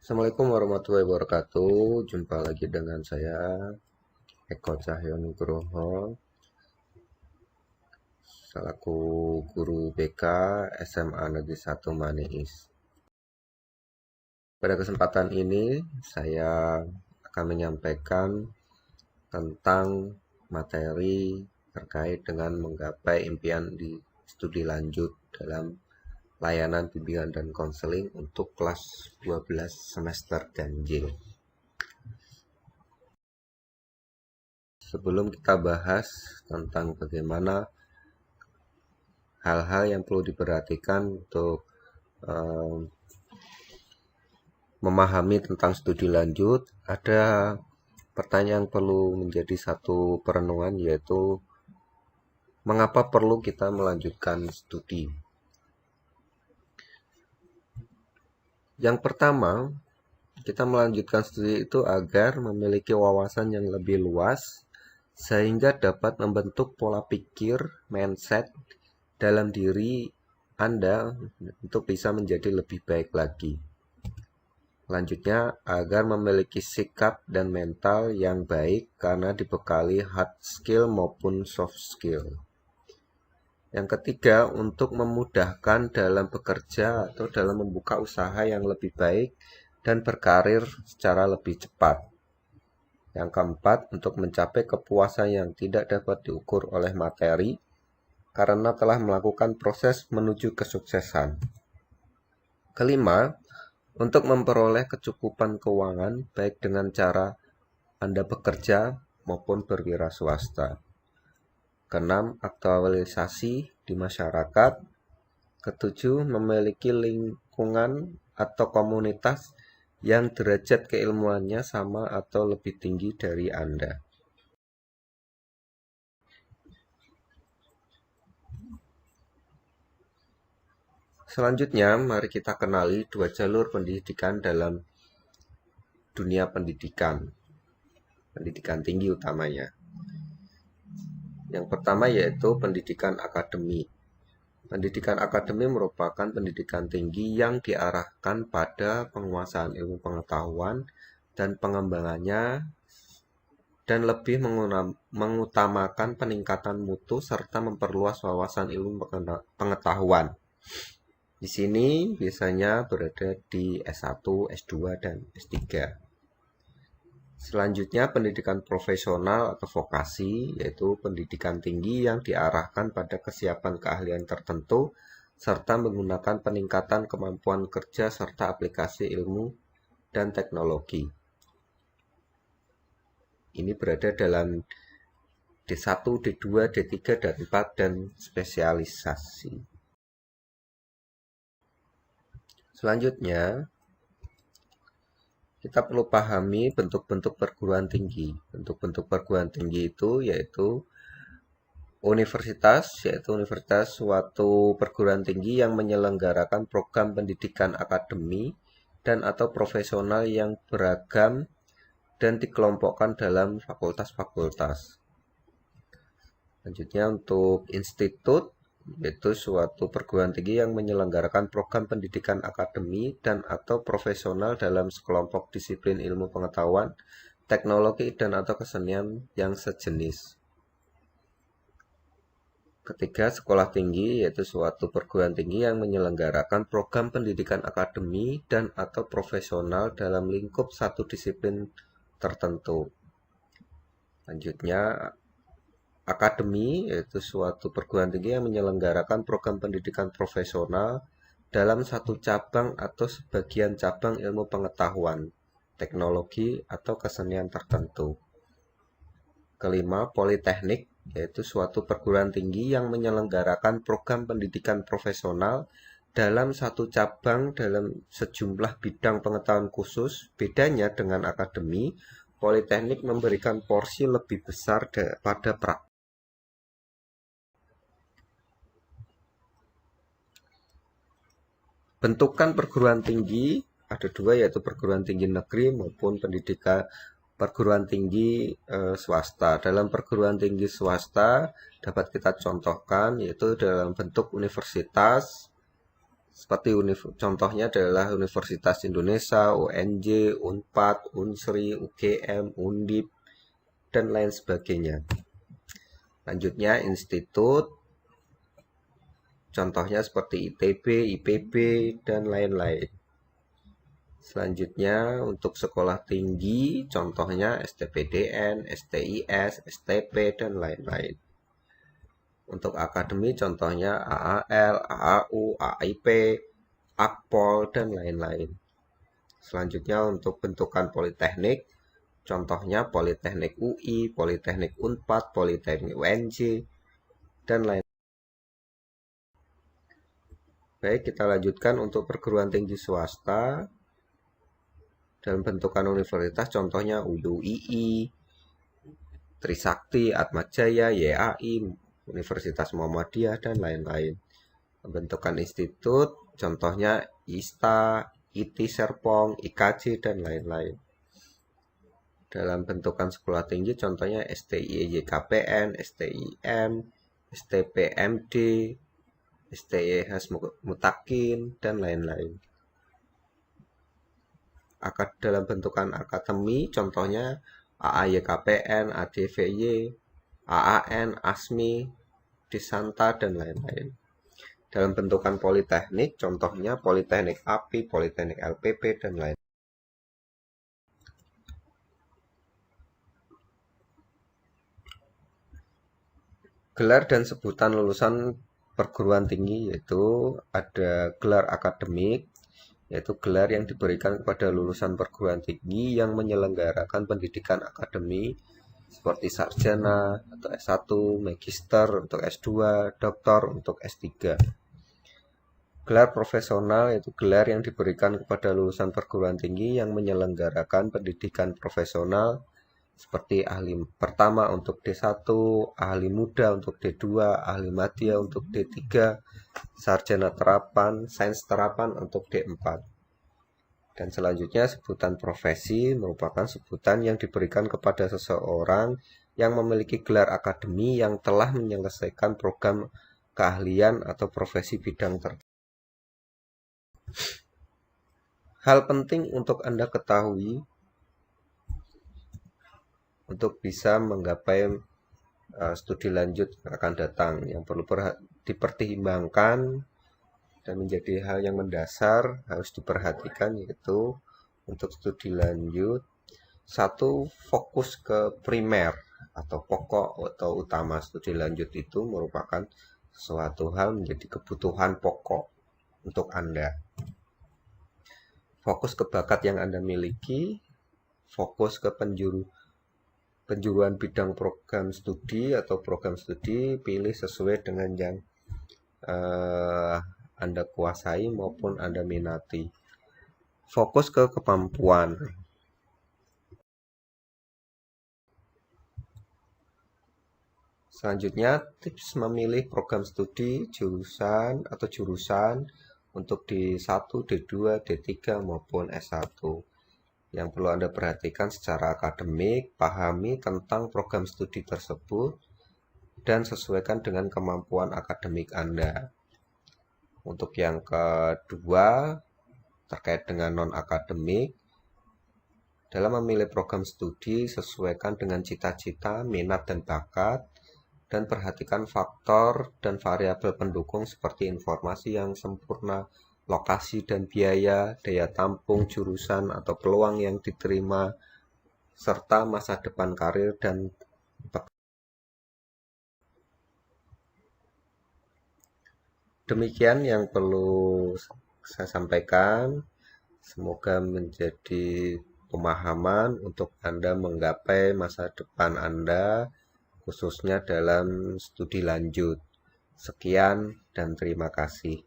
Assalamualaikum warahmatullahi wabarakatuh. Jumpa lagi dengan saya Eko Cahyo Nugroho selaku guru BK SMA Negeri 1 Maniis. Pada kesempatan ini saya akan menyampaikan tentang materi terkait dengan menggapai impian di studi lanjut dalam layanan bimbingan dan konseling untuk kelas 12 semester ganjil. Sebelum kita bahas tentang bagaimana hal-hal yang perlu diperhatikan untuk memahami tentang studi lanjut, ada pertanyaan yang perlu menjadi satu perenungan, yaitu mengapa perlu kita melanjutkan studi. Yang pertama, kita melanjutkan studi itu agar memiliki wawasan yang lebih luas sehingga dapat membentuk pola pikir, mindset dalam diri Anda untuk bisa menjadi lebih baik lagi. Selanjutnya, agar memiliki sikap dan mental yang baik karena dibekali hard skill maupun soft skill. Yang ketiga, untuk memudahkan dalam bekerja atau dalam membuka usaha yang lebih baik dan berkarir secara lebih cepat. Yang keempat, untuk mencapai kepuasan yang tidak dapat diukur oleh materi karena telah melakukan proses menuju kesuksesan. Kelima, untuk memperoleh kecukupan keuangan baik dengan cara Anda bekerja maupun berwira swasta. Keenam, aktualisasi di masyarakat. Ketujuh, memiliki lingkungan atau komunitas yang derajat keilmuannya sama atau lebih tinggi dari Anda. Selanjutnya, mari kita kenali dua jalur pendidikan dalam dunia pendidikan tinggi utamanya. Yang pertama yaitu pendidikan akademik. Pendidikan akademik merupakan pendidikan tinggi yang diarahkan pada penguasaan ilmu pengetahuan dan pengembangannya dan lebih mengutamakan peningkatan mutu serta memperluas wawasan ilmu pengetahuan. Di sini biasanya berada di S1, S2, dan S3. Selanjutnya pendidikan profesional atau vokasi, yaitu pendidikan tinggi yang diarahkan pada kesiapan keahlian tertentu serta menggunakan peningkatan kemampuan kerja serta aplikasi ilmu dan teknologi. Ini berada dalam D1, D2, D3, dan 4 dan spesialisasi. Selanjutnya, kita perlu pahami bentuk-bentuk perguruan tinggi. Bentuk-bentuk perguruan tinggi itu yaitu universitas, suatu perguruan tinggi yang menyelenggarakan program pendidikan akademi dan atau profesional yang beragam dan dikelompokkan dalam fakultas-fakultas. Selanjutnya untuk institut, yaitu suatu perguruan tinggi yang menyelenggarakan program pendidikan akademi dan atau profesional dalam sekelompok disiplin ilmu pengetahuan, teknologi, dan atau kesenian yang sejenis. Ketiga, sekolah tinggi, yaitu suatu perguruan tinggi yang menyelenggarakan program pendidikan akademi dan atau profesional dalam lingkup satu disiplin tertentu. Selanjutnya, akademi, yaitu suatu perguruan tinggi yang menyelenggarakan program pendidikan profesional dalam satu cabang atau sebagian cabang ilmu pengetahuan, teknologi, atau kesenian tertentu. Kelima, politeknik, yaitu suatu perguruan tinggi yang menyelenggarakan program pendidikan profesional dalam satu cabang dalam sejumlah bidang pengetahuan khusus. Bedanya dengan akademi, politeknik memberikan porsi lebih besar pada praktik. Bentukan perguruan tinggi ada dua, yaitu perguruan tinggi negeri maupun pendidikan perguruan tinggi swasta. Dalam perguruan tinggi swasta dapat kita contohkan yaitu dalam bentuk universitas Seperti contohnya adalah Universitas Indonesia, UNJ, Unpad, Unsri, UGM, Undip, dan lain sebagainya. Lanjutnya institut, contohnya seperti ITB, IPB, dan lain-lain. Selanjutnya untuk sekolah tinggi, contohnya STPDN, STIS, STP, dan lain-lain. Untuk akademi, contohnya AAL, AAU, AIP, Akpol, dan lain-lain. Selanjutnya untuk bentukan politeknik, contohnya Politeknik UI, Politeknik Unpad, Politeknik UNJ, dan lain-lain. Baik, kita lanjutkan untuk perguruan tinggi swasta dalam bentukan universitas, contohnya UII, Trisakti, Atmajaya, YAI, Universitas Muhammadiyah, dan lain-lain. Bentukan institut, contohnya ISTA, IT Serpong, IKJ, dan lain-lain. Dalam bentukan sekolah tinggi, contohnya STIYKPN, STIM, STPMD, STIH Mutakin, dan lain-lain. Dalam bentukan akademi, contohnya AAYKPN, ADVY, AAN, ASMI, Disanta, dan lain-lain. Dalam bentukan politeknik, contohnya Politeknik API, Politeknik LPP, dan lain-lain. Gelar dan sebutan lulusan perguruan tinggi yaitu ada gelar akademik, yaitu gelar yang diberikan kepada lulusan perguruan tinggi yang menyelenggarakan pendidikan akademi seperti sarjana atau S1, magister untuk S2, doktor untuk S3. Gelar profesional yaitu gelar yang diberikan kepada lulusan perguruan tinggi yang menyelenggarakan pendidikan profesional seperti ahli pertama untuk D1, ahli muda untuk D2, ahli madya untuk D3, sarjana terapan, sains terapan untuk D4. Dan selanjutnya sebutan profesi merupakan sebutan yang diberikan kepada seseorang yang memiliki gelar akademi yang telah menyelesaikan program keahlian atau profesi bidang tertentu. Hal penting untuk Anda ketahui untuk bisa menggapai studi lanjut akan datang yang perlu dipertimbangkan dan menjadi hal yang mendasar harus diperhatikan, yaitu untuk studi lanjut, satu, fokus ke primer atau pokok atau utama studi lanjut itu merupakan suatu hal menjadi kebutuhan pokok untuk Anda. Fokus ke bakat yang Anda miliki, fokus ke penjuruan bidang program studi atau program studi, pilih sesuai dengan yang Anda kuasai maupun Anda minati. Fokus ke kemampuan. Selanjutnya, tips memilih program studi, jurusan untuk D1, D2, D3 maupun S1. Yang perlu Anda perhatikan secara akademik, pahami tentang program studi tersebut dan sesuaikan dengan kemampuan akademik Anda. Untuk yang kedua, terkait dengan non-akademik, dalam memilih program studi, sesuaikan dengan cita-cita, minat, dan bakat, dan perhatikan faktor dan variabel pendukung seperti informasi yang sempurna, lokasi dan biaya, daya tampung jurusan atau peluang yang diterima, serta masa depan karir dan demikian yang perlu saya sampaikan. Semoga menjadi pemahaman untuk Anda menggapai masa depan Anda, khususnya dalam studi lanjut. Sekian dan terima kasih.